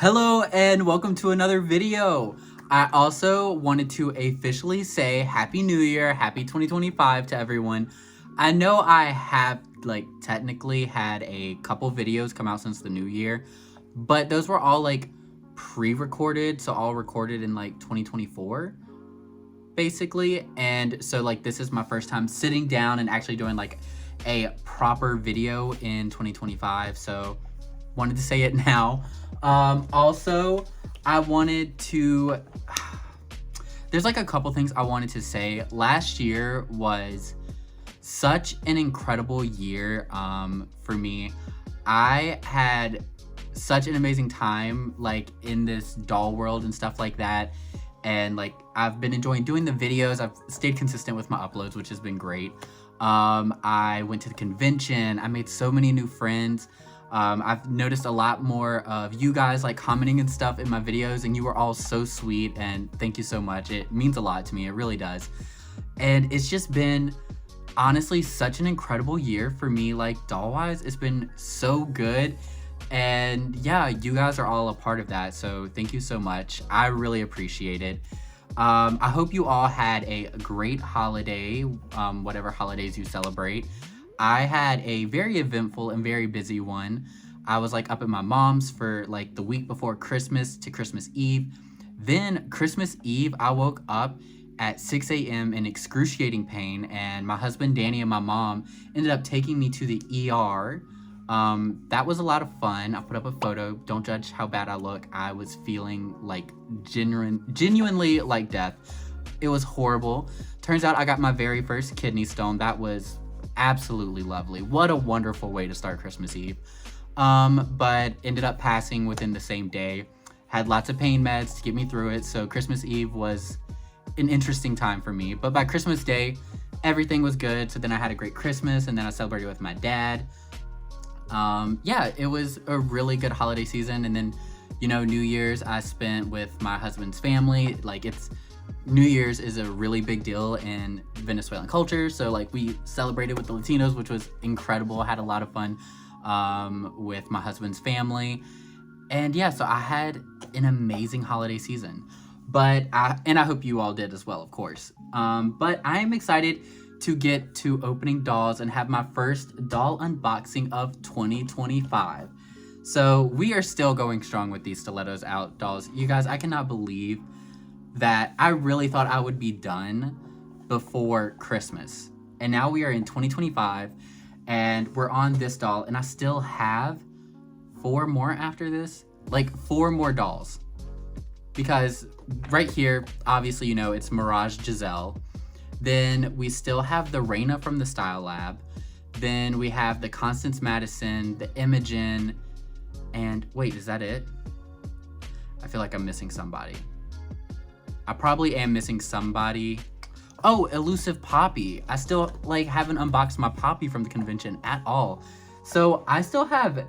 Hello and welcome to another video. I also wanted to officially say Happy New Year, Happy 2025 to everyone. I know I have technically had a couple videos come out since the new year, but those were all pre-recorded, so all recorded in 2024 basically. And so this is my first time sitting down and actually doing a proper video in 2025, so wanted to say it now. Also, I wanted to, there's a couple things I wanted to say. Last year was such an incredible year for me. I had such an amazing time in this doll world and stuff like that. And I've been enjoying doing the videos. I've stayed consistent with my uploads, which has been great. I went to the convention. I made so many new friends. I've noticed a lot more of you guys commenting and stuff in my videos, and you were all so sweet, and thank you so much. It means a lot to me. It really does. And it's just been honestly such an incredible year for me, doll wise. It's been so good. And yeah, you guys are all a part of that. So thank you so much. I really appreciate it. I hope you all had a great holiday, whatever holidays you celebrate. I had a very eventful and very busy one. I was up at my mom's for the week before Christmas to Christmas Eve. Then Christmas Eve, I woke up at 6 a.m. in excruciating pain, and my husband Danny and my mom ended up taking me to the ER. That was a lot of fun. I put up a photo. Don't judge how bad I look. I was feeling genuinely like death. It was horrible. Turns out I got my very first kidney stone. That was absolutely lovely. What a wonderful way to start Christmas Eve. But ended up passing within the same day. Had lots of pain meds to get me through it. So Christmas Eve was an interesting time for me. But by Christmas Day, everything was good. So then I had a great Christmas, and then I celebrated with my dad. Yeah, it was a really good holiday season. And then, New Year's I spent with my husband's family. New Year's is a really big deal in Venezuelan culture. So we celebrated with the Latinos, which was incredible. I had a lot of fun with my husband's family. And yeah, so I had an amazing holiday season. But I hope you all did as well, of course. But I am excited to get to opening dolls and have my first doll unboxing of 2025. So we are still going strong with these Stilettos Out dolls. You guys, I cannot believe that I really thought I would be done before Christmas. And now we are in 2025 and we're on this doll, and I still have 4 more after this. 4 more dolls. Because right here, obviously, it's Mirage Giselle. Then we still have the Reina from the Style Lab. Then we have the Constance Madison, the Imogen, and wait, is that it? I feel like I'm missing somebody. I probably am missing somebody. Oh, Elusive Poppy. I still haven't unboxed my Poppy from the convention at all. So I still have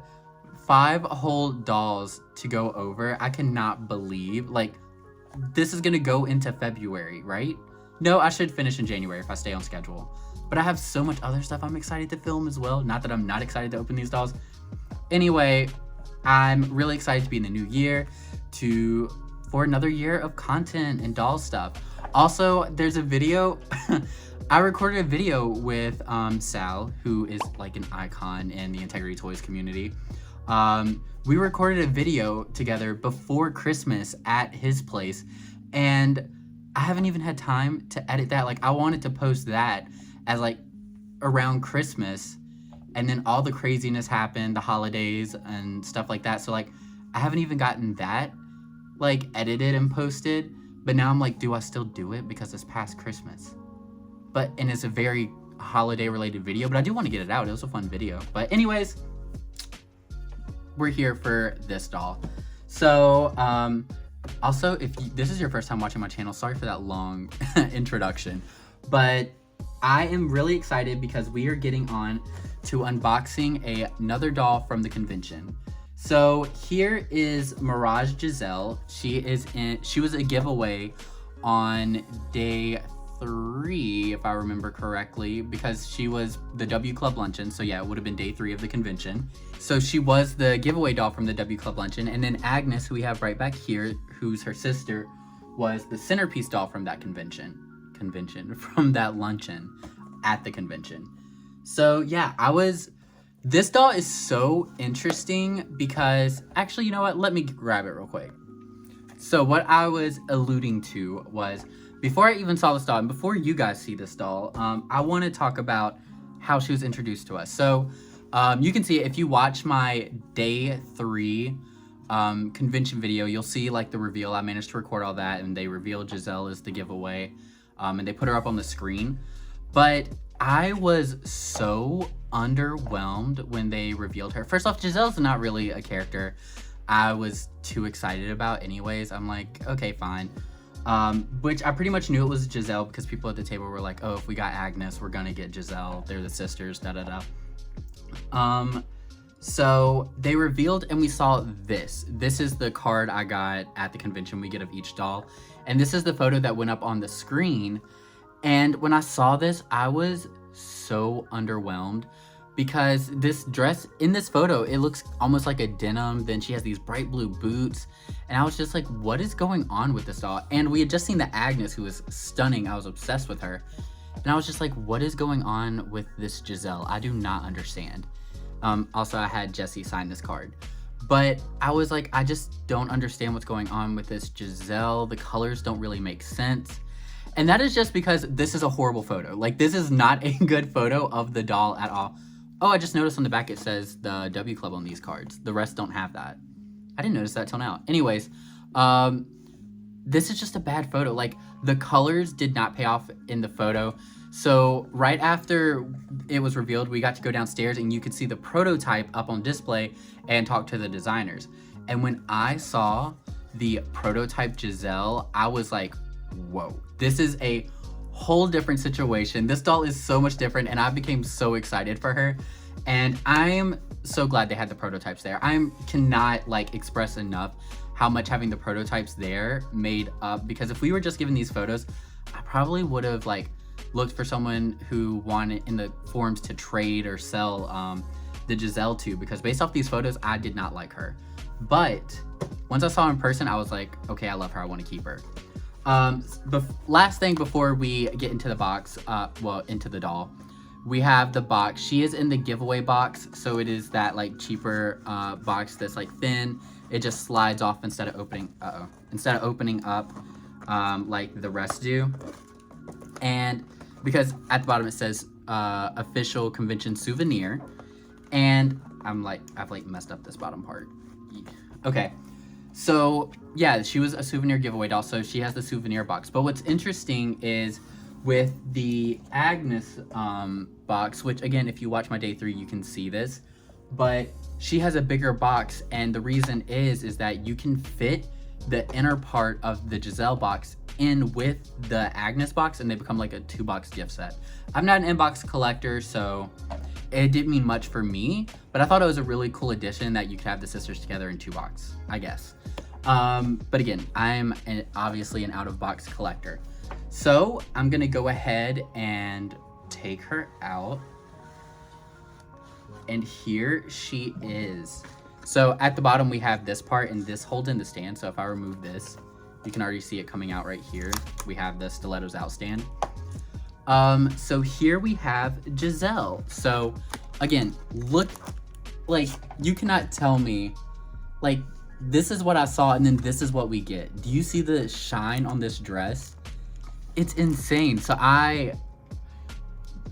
5 whole dolls to go over. I cannot believe this is gonna go into February, right? No, I should finish in January if I stay on schedule. But I have so much other stuff I'm excited to film as well. Not that I'm not excited to open these dolls. Anyway, I'm really excited to be in the new year for another year of content and doll stuff. Also, there's a video. I recorded a video with Sal, who is an icon in the Integrity Toys community. We recorded a video together before Christmas at his place, and I haven't even had time to edit that. I wanted to post that as around Christmas, and then all the craziness happened, the holidays and stuff like that. So I haven't even gotten that edited and posted. But now I'm do I still do it because it's past Christmas? And it's a very holiday related video, but I do want to get it out. It was a fun video. But anyways, we're here for this doll. So also, if this is your first time watching my channel, sorry for that long introduction, but I am really excited because we are getting on to unboxing another doll from the convention. So here is Mirage Giselle. She was a giveaway on day 3, if I remember correctly, because she was the W Club Luncheon. So yeah, it would have been day 3 of the convention. So she was the giveaway doll from the W Club Luncheon. And then Agnes, who we have right back here, who's her sister, was the centerpiece doll from that from that luncheon at the convention. So yeah, this doll is so interesting because, actually, you know what? Let me grab it real quick. So what I was alluding to was, before I even saw this doll, and before you guys see this doll, I want to talk about how she was introduced to us. So you can see it if you watch my day 3 convention video, you'll see like the reveal. I managed to record all that, and they revealed Giselle as the giveaway, and they put her up on the screen. But I was so underwhelmed when they revealed her. First off, Giselle's not really a character I was too excited about anyways. I'm like, okay, fine. Which I pretty much knew it was Giselle because people at the table were like, oh, if we got Agnes, we're gonna get Giselle. They're the sisters, da-da-da. So they revealed, and we saw this. This is the card I got at the convention we get of each doll. And this is the photo that went up on the screen. And when I saw this, I was so underwhelmed because this dress in this photo, it looks almost like a denim. Then she has these bright blue boots. And I was just like, what is going on with this doll? And we had just seen the Agnes, who was stunning. I was obsessed with her. And I was just like, what is going on with this Giselle? I do not understand. Also, I had Jessie sign this card. But I was like, I just don't understand what's going on with this Giselle. The colors don't really make sense. And that is just because this is a horrible photo. Like, this is not a good photo of the doll at all. Oh, I just noticed on the back it says the W Club on these cards. The rest don't have that. I didn't notice that till now. Anyways, this is just a bad photo. Like, the colors did not pay off in the photo. So right after it was revealed, we got to go downstairs and you could see the prototype up on display and talk to the designers. And when I saw the prototype Giselle, I was like, whoa, this is a whole different situation. This doll is so much different, and I became so excited for her. And I'm so glad they had the prototypes there. I cannot like express enough how much having the prototypes there made up, because if we were just given these photos, I probably would have like looked for someone who wanted in the forums to trade or sell the Giselle to, because based off these photos, I did not like her. But once I saw her in person, I was like, okay, I love her, I want to keep her. Last thing before we get into the box, into the doll, we have the box. She is in the giveaway box, so it is that like cheaper box that's like thin. It just slides off instead of opening up like the rest do. And because at the bottom it says official convention souvenir, and I've like messed up this bottom part. Okay. So yeah, she was a souvenir giveaway doll, so she has the souvenir box. But what's interesting is with the Agnes box, which again, if you watch my day 3, you can see this, but she has a bigger box, and the reason is that you can fit the inner part of the Giselle box in with the Agnes box, and they become like a 2-box gift set. I'm not an inbox collector, so it didn't mean much for me, but I thought it was a really cool addition that you could have the sisters together in 2-box, I guess. But again, I'm obviously an out-of-box collector. So I'm gonna go ahead and take her out. And here she is. So at the bottom we have this part, and this holds in the stand. So if I remove this, you can already see it coming out right here. We have the stilettos out stand. So here we have Giselle. So again, look, like, you cannot tell me, like, this is what I saw and then this is what we get. Do you see the shine on this dress? It's insane. So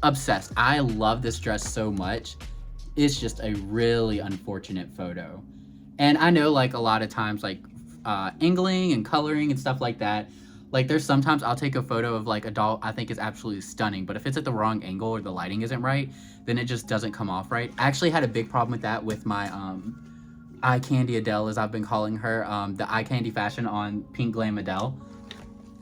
obsessed. I love this dress so much. It's just a really unfortunate photo. And I know, like, a lot of times, like, angling and coloring and stuff like that, like, there's sometimes I'll take a photo of like a doll I think is absolutely stunning, but if it's at the wrong angle or the lighting isn't right, then it just doesn't come off right. I actually had a big problem with that with my eye candy Adele, as I've been calling her, the eye candy fashion on Pink Glam Adele.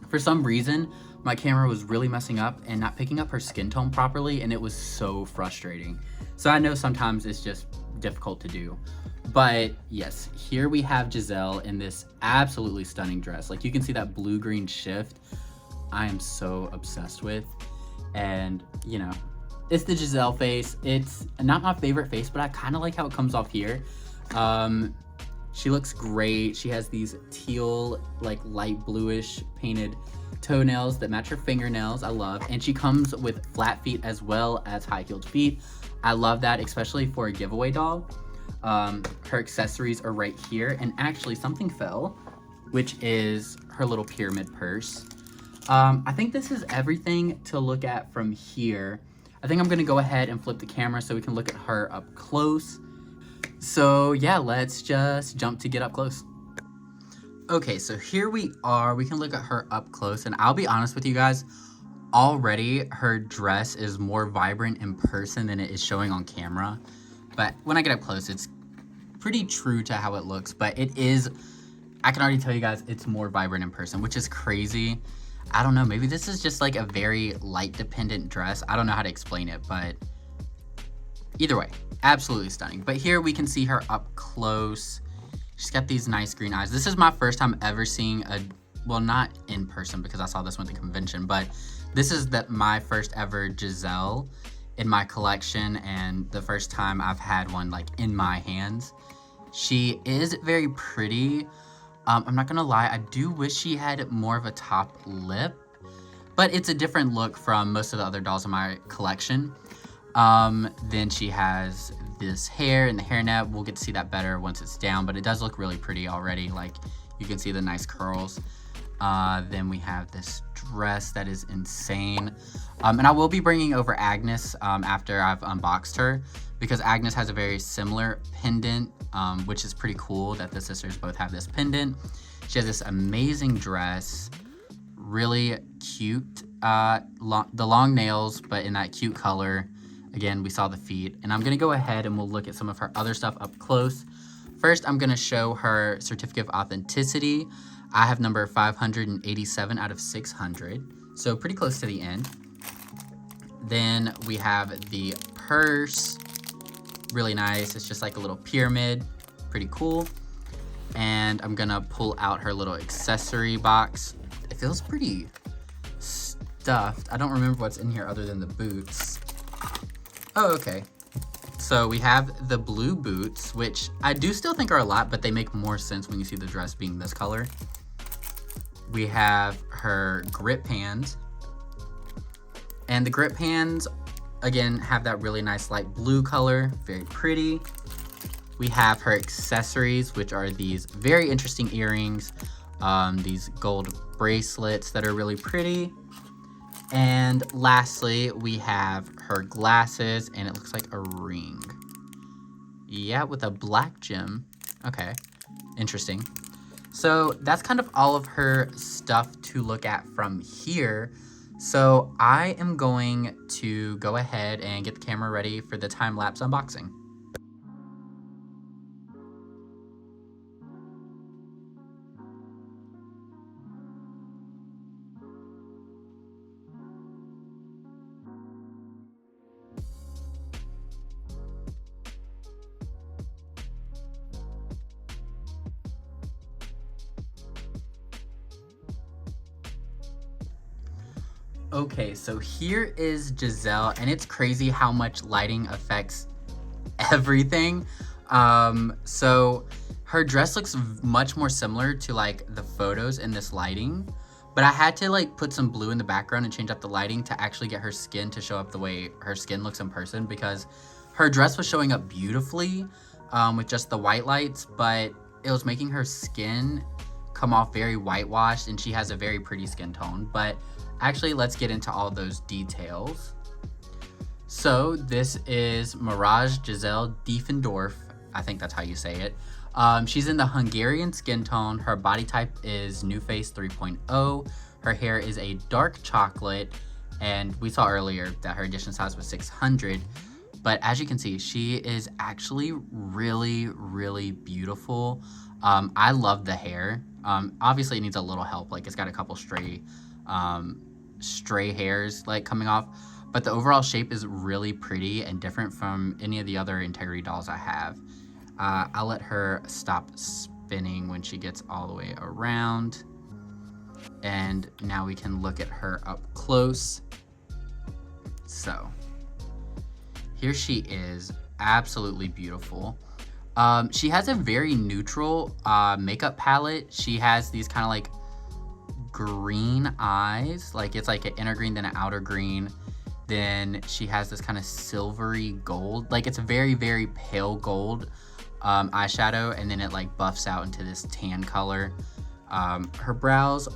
For some reason, my camera was really messing up and not picking up her skin tone properly, and it was so frustrating. So I know sometimes it's just difficult to do. But yes, here we have Giselle in this absolutely stunning dress. Like, you can see that blue-green shift. I am so obsessed with. And, you know, it's the Giselle face. It's not my favorite face, but I kind of like how it comes off here. She looks great. She has these teal, like light bluish painted toenails that match her fingernails. I love. And she comes with flat feet as well as high-heeled feet. I love that, especially for a giveaway doll. Her accessories are right here. And actually something fell, which is her little pyramid purse. I think this is everything to look at from here. I think I'm gonna go ahead and flip the camera so we can look at her up close. So yeah, let's just jump to get up close. Okay, so here we are. We can look at her up close, and I'll be honest with you guys, already her dress is more vibrant in person than it is showing on camera. But when I get up close, it's pretty true to how it looks, but it is, I can already tell you guys, it's more vibrant in person, which is crazy. I don't know, maybe this is just like a very light dependent dress. I don't know how to explain it, but either way, absolutely stunning. But here we can see her up close. She's got these nice green eyes. This is my first time ever seeing a, well, not in person because I saw this one at the convention, but this is my first ever Giselle in my collection and the first time I've had one like in my hands. She is very pretty. I'm not gonna lie, I do wish she had more of a top lip, but it's a different look from most of the other dolls in my collection. Then she has this hair and the hairnet. We'll get to see that better once it's down, but it does look really pretty already. Like, you can see the nice curls. Then we have this dress that is insane. And I will be bringing over Agnes after I've unboxed her, because Agnes has a very similar pendant, which is pretty cool that the sisters both have this pendant. She has this amazing dress, really cute, the long nails, but in that cute color. Again, we saw the feet, and I'm gonna go ahead and we'll look at some of her other stuff up close. First, I'm gonna show her certificate of authenticity. I have number 587 out of 600, so pretty close to the end. Then we have the purse, really nice. It's just like a little pyramid, pretty cool. And I'm gonna pull out her little accessory box. It feels pretty stuffed. I don't remember what's in here other than the boots. Oh, okay. So we have the blue boots, which I do still think are a lot, but they make more sense when you see the dress being this color. We have her grip hands. And the grip hands, again, have that really nice light blue color, very pretty. We have her accessories, which are these very interesting earrings, these gold bracelets that are really pretty. And lastly, we have her glasses, and it looks like a ring. Yeah, with a black gem. Okay, interesting. So that's kind of all of her stuff to look at from here. So I am going to go ahead and get the camera ready for the time-lapse unboxing. Okay, so here is Giselle, and it's crazy how much lighting affects everything. So her dress looks much more similar to like the photos in this lighting, but I had to like put some blue in the background and change up the lighting to actually get her skin to show up the way her skin looks in person, because her dress was showing up beautifully with just the white lights, but it was making her skin come off very whitewashed, and she has a very pretty skin tone. But actually, let's get into all those details. So this is MIRAGE Jazelle DIEFENDORF. I think that's how you say it. She's in the Hungarian skin tone. Her body type is New Face 3.0. Her hair is a dark chocolate, and we saw earlier that her edition size was 600. But as you can see, she is actually really, really beautiful. I love the hair. Obviously, it needs a little help. Like, it's got a couple stray hairs like coming off, but the overall shape is really pretty and different from any of the other Integrity dolls I have. I'll let her stop spinning when she gets all the way around. And now we can look at her up close. So here she is, absolutely beautiful. She has a very neutral makeup palette. She has these kind of like green eyes, like it's like an inner green then an outer green. Then she has this kind of silvery gold, like it's a very, very pale gold eyeshadow, and then it like buffs out into this tan color. Her brows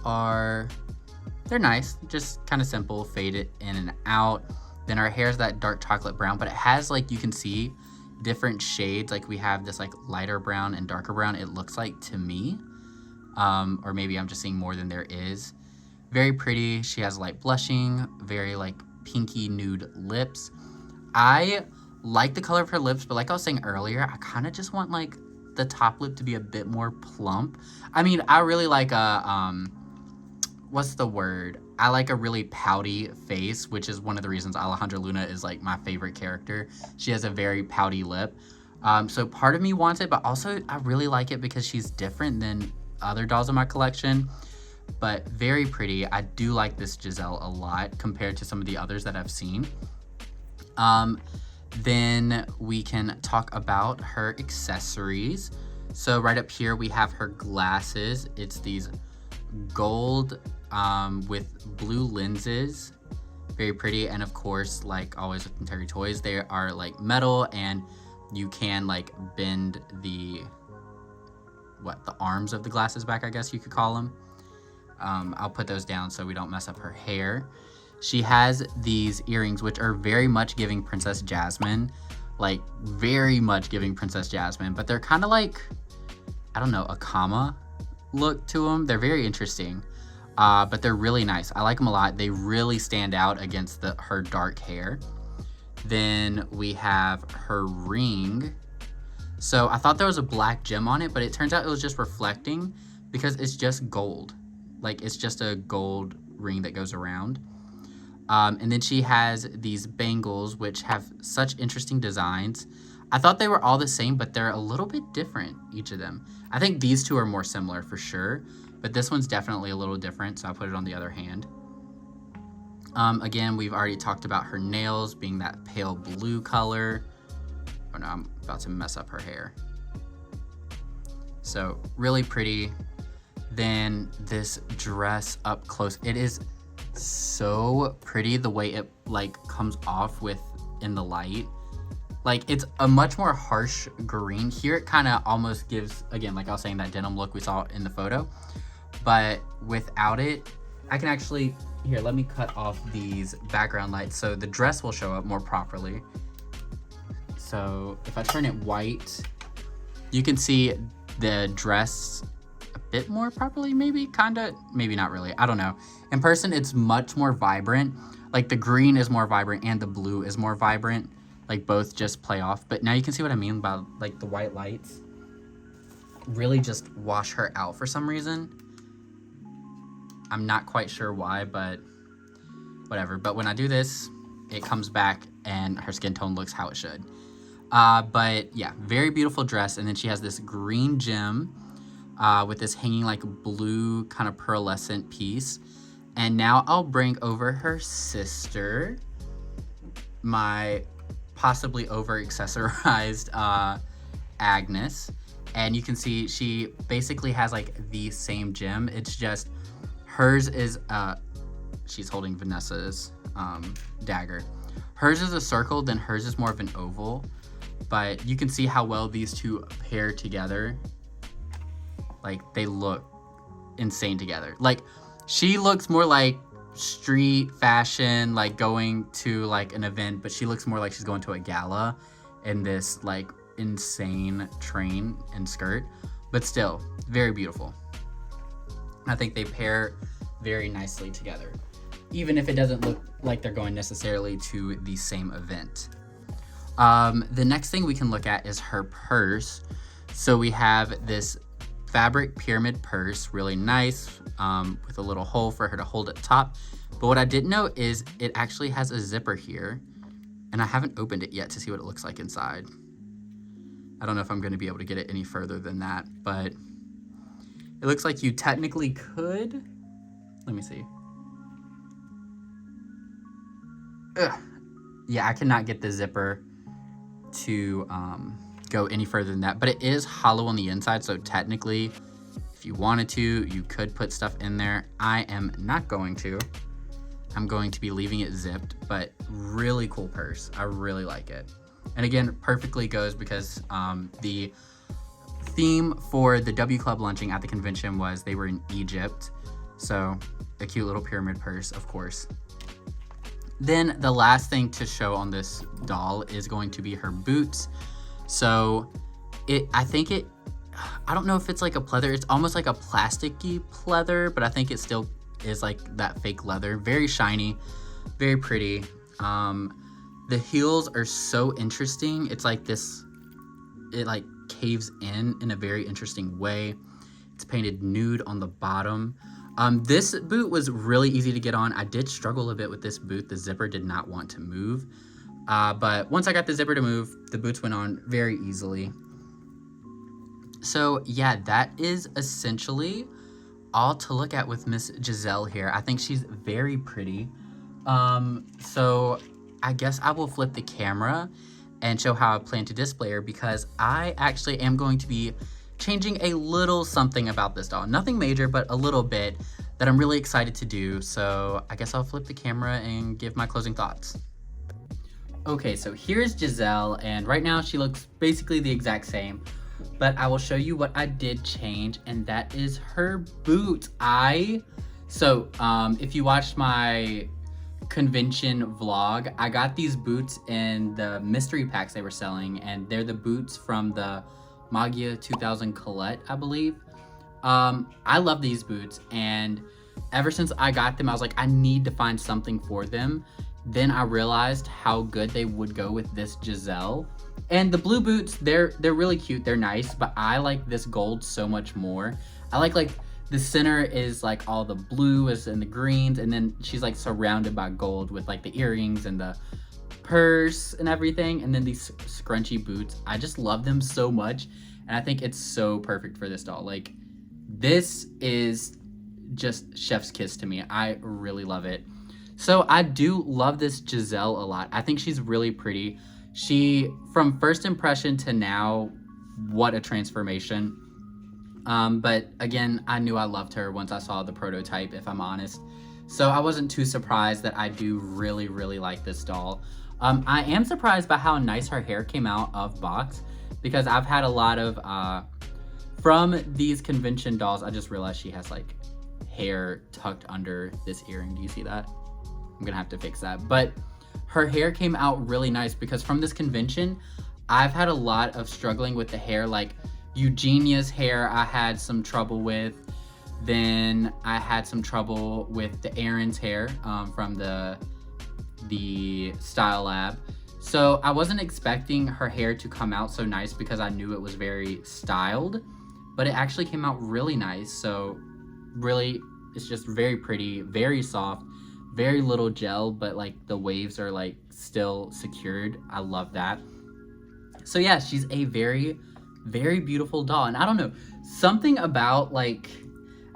they're nice, just kind of simple, faded in and out. Then her hair is that dark chocolate brown, but it has, like, you can see different shades. Like we have this like lighter brown and darker brown, it looks like to me. Or maybe I'm just seeing more than there is. Very pretty. She has light blushing, very like pinky nude lips. I like the color of her lips, but like I was saying earlier, I kind of just want like the top lip to be a bit more plump. I mean, I really like what's the word? I like a really pouty face, which is one of the reasons Alejandra Luna is like my favorite character. She has a very pouty lip. So part of me wants it, but also I really like it because she's different than other dolls in my collection. But very pretty. I do like this Giselle a lot compared to some of the others that I've seen. Then we can talk about her accessories. So right up here we have her glasses. It's these gold with blue lenses. Very pretty. And of course, like always with Terry Toys, they are like metal, and you can like bend the arms of the glasses back, I guess you could call them. I'll put those down so we don't mess up her hair. She has these earrings, which are very much giving Princess Jasmine, like very much giving Princess Jasmine, but they're kind of like, I don't know, a comma look to them. They're very interesting, but they're really nice. I like them a lot. They really stand out against her dark hair. Then we have her ring. So I thought there was a black gem on it, but it turns out it was just reflecting because it's just gold. Like it's just a gold ring that goes around. And then she has these bangles, which have such interesting designs. I thought they were all the same, but they're a little bit different, each of them. I think these two are more similar for sure, but this one's definitely a little different, so I'll put it on the other hand. Again, we've already talked about her nails being that pale blue color. Oh no, I'm about to mess up her hair. So really pretty. Then this dress up close. It is so pretty the way it like comes off in the light. Like it's a much more harsh green. Here it kind of almost gives, again, like I was saying, that denim look we saw in the photo. But without it, I can actually, here, let me cut off these background lights so the dress will show up more properly. So if I turn it white, you can see the dress a bit more properly, maybe, kinda, maybe not really, I don't know. In person, it's much more vibrant. Like the green is more vibrant and the blue is more vibrant. Like both just play off. But now you can see what I mean about like the white lights really just wash her out for some reason. I'm not quite sure why, but whatever. But when I do this, it comes back and her skin tone looks how it should. But yeah, very beautiful dress. And then she has this green gem with this hanging like blue kind of pearlescent piece. And now I'll bring over her sister, my possibly over accessorized Agnes. And you can see she basically has like the same gem. It's just hers is she's holding Vanessa's dagger. Hers is a circle, then hers is more of an oval. But you can see how well these two pair together. Like they look insane together. Like she looks more like street fashion, like going to like an event, but she looks more like she's going to a gala in this like insane train and skirt, but still very beautiful. I think they pair very nicely together, even if it doesn't look like they're going necessarily to the same event. The next thing we can look at is her purse. So we have this fabric pyramid purse, really nice, with a little hole for her to hold at the top. But what I didn't know is it actually has a zipper here, and I haven't opened it yet to see what it looks like inside. I don't know if I'm going to be able to get it any further than that, but it looks like you technically could Let me see. Ugh. Yeah, I cannot get the zipper to go any further than that, but it is hollow on the inside, so technically if you wanted to, you could put stuff in there. I am not going to. I'm going to be leaving it zipped, but really cool purse. I really like it. And again, perfectly goes because the theme for the W Club launching at the convention was they were in Egypt. So a cute little pyramid purse, of course. Then the last thing to show on this doll is going to be her boots. So I don't know if it's like a pleather. It's almost like a plasticky pleather, but I think it still is like that fake leather. Very shiny, very pretty. The heels are so interesting. It's like this, it like caves in a very interesting way. It's painted nude on the bottom. This boot was really easy to get on. I did struggle a bit with this boot. The zipper did not want to move. But once I got the zipper to move, the boots went on very easily. So yeah, that is essentially all to look at with Miss Jazelle here. I think she's very pretty. So I guess I will flip the camera and show how I plan to display her, because I actually am going to be changing a little something about this doll. Nothing major, but a little bit that I'm really excited to do. So I guess I'll flip the camera and give my closing thoughts. Okay, so here's Jazelle, and right now she looks basically the exact same, but I will show you what I did change, and that is her boots. So if you watched my convention vlog, I got these boots in the mystery packs they were selling, and they're the boots from the Magia 2000 Colette, I believe. I love these boots, and ever since I got them, I was like, I need to find something for them. Then I realized how good they would go with this Jazelle. And the blue boots, they're really cute, they're nice, but I like this gold so much more. I like the center is like all the blues and the greens, and then she's like surrounded by gold with like the earrings and the purse and everything, and then these scrunchy boots. I just love them so much, and I think it's so perfect for this doll. Like, this is just chef's kiss to me. I really love it. So I do love this Jazelle a lot. I think she's really pretty. She, from first impression to now, what a transformation. But again, I knew I loved her once I saw the prototype, if I'm honest. So I wasn't too surprised that I do really, really like this doll. I am surprised by how nice her hair came out of box, because I've had a lot of, from these convention dolls, I just realized she has like hair tucked under this earring. Do you see that? I'm gonna have to fix that. But her hair came out really nice, because from this convention, I've had a lot of struggling with the hair. Like Eugenia's hair, I had some trouble with. Then I had some trouble with the Erin's hair from the Style Lab. So I wasn't expecting her hair to come out so nice, because I knew it was very styled, but it actually came out really nice. So really, it's just very pretty, very soft, very little gel, but like the waves are like still secured. I love that. So yeah, she's a very, very beautiful doll. And I don't know, something about like,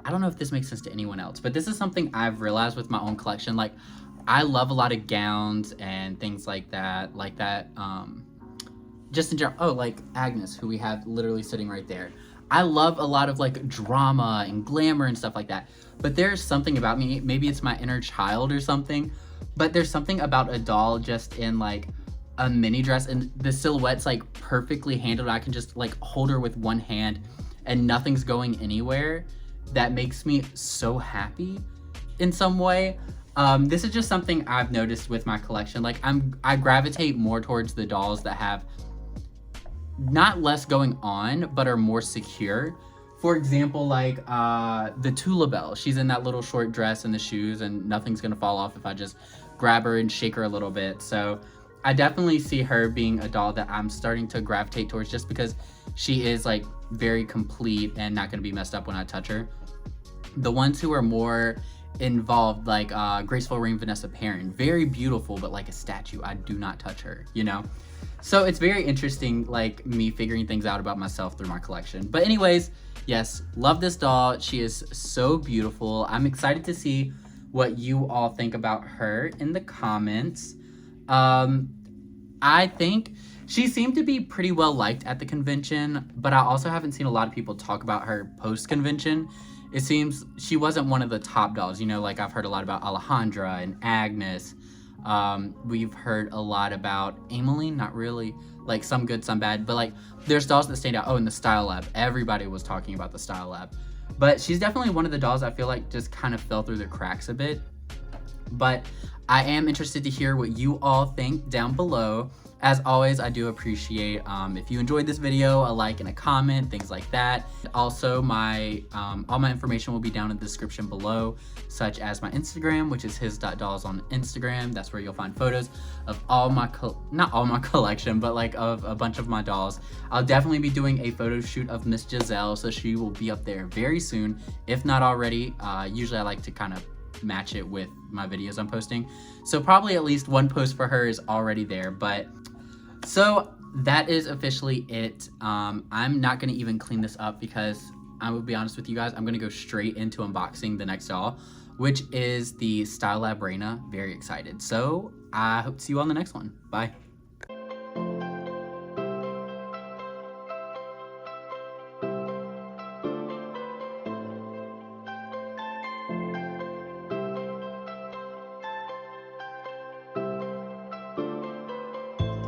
I don't know if this makes sense to anyone else, but this is something I've realized with my own collection. Like, I love a lot of gowns and things like that, just in general. Oh, like Agnes, who we have literally sitting right there. I love a lot of like drama and glamour and stuff like that. But there's something about me, maybe it's my inner child or something, but there's something about a doll just in like a mini dress, and the silhouette's like perfectly handled. I can just like hold her with one hand and nothing's going anywhere. That makes me so happy in some way. This is just something I've noticed with my collection. Like, I gravitate more towards the dolls that have not less going on, but are more secure. For example, like the Tula Belle. She's in that little short dress and the shoes, and nothing's gonna fall off if I just grab her and shake her a little bit. So I definitely see her being a doll that I'm starting to gravitate towards, just because she is like very complete and not gonna be messed up when I touch her. The ones who are more involved, like Graceful Rain Vanessa Perrin, very beautiful, but like a statue. I do not touch her, you know? So it's very interesting, like me figuring things out about myself through my collection. But anyways, Yes, love this doll. She is so beautiful. I'm excited to see what you all think about her in the comments. I think she seemed to be pretty well liked at the convention, but I also haven't seen a lot of people talk about her post-convention. It seems she wasn't one of the top dolls. You know, like I've heard a lot about Alejandra and Agnes. We've heard a lot about Emmeline, not really, like some good, some bad, but like there's dolls that stand out. Oh, in the Style Lab, everybody was talking about the Style Lab. But she's definitely one of the dolls I feel like just kind of fell through the cracks a bit. But I am interested to hear what you all think down below. As always, I do appreciate if you enjoyed this video, a like and a comment, things like that. Also, my all my information will be down in the description below, such as my Instagram, which is his.dolls on Instagram. That's where you'll find photos of all my, not all my collection, but like of a bunch of my dolls. I'll definitely be doing a photo shoot of Miss Jazelle, so she will be up there very soon, if not already. Usually I like to kind of match it with my videos I'm posting, so probably at least one post for her is already there. But so that is officially it. I'm not gonna even clean this up because I will be honest with you guys, I'm gonna go straight into unboxing the next doll, which is the Style Lab Reina. Very excited. So I hope to see you on the next one. Bye.